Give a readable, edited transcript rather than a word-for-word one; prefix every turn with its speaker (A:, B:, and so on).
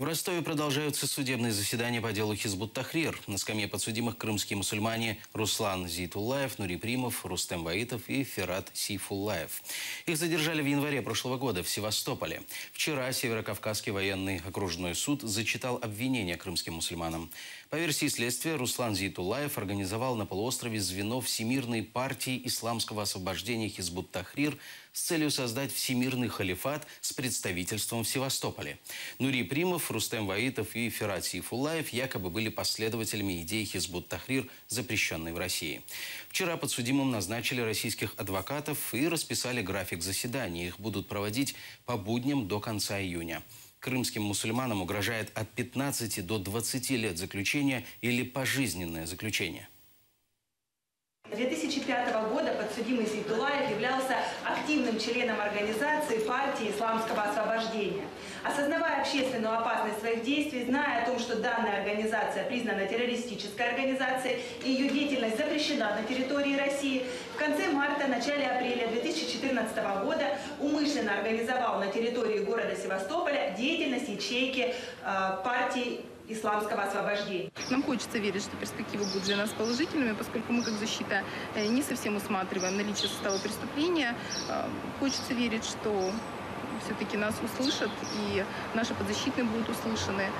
A: В Ростове продолжаются судебные заседания по делу Хизбут Тахрир. На скамье подсудимых крымские мусульмане Руслан Зиятуллаев, Нури Примов, Рустем Ваитов и Ферат Сейфуллаев. Их задержали в январе прошлого года в Севастополе. Вчера Северокавказский военный окружной суд зачитал обвинения крымским мусульманам. По версии следствия, Руслан Зиятуллаев организовал на полуострове звено Всемирной партии исламского освобождения Хизбут Тахрир с целью создать всемирный халифат с представительством в Севастополе. Нури Примов, Рустем Ваитов и Ферат Сейфуллаев якобы были последователями идеи Хизбут Тахрир, запрещенной в России. Вчера подсудимым назначили российских адвокатов и расписали график заседаний. Их будут проводить по будням до конца июня. Крымским мусульманам угрожает от 15 до 20 лет заключения или пожизненное заключение.
B: С 2005 года подсудимый Зиятуллаев являлся активным членом организации партии исламского освобождения. Осознавая общественную опасность своих действий, зная о том, что данная организация признана террористической организацией и ее деятельность запрещена на территории России, в конце марта, начале апреля 2014 года умышленно организовал на территории города Севастополя деятельность ячейки партии исламского освобождения.
C: Нам хочется верить, что перспективы будут для нас положительными, поскольку мы, как защита, не совсем усматриваем наличие состава преступления. Хочется верить, что все-таки нас услышат и наши подзащитные будут услышаны.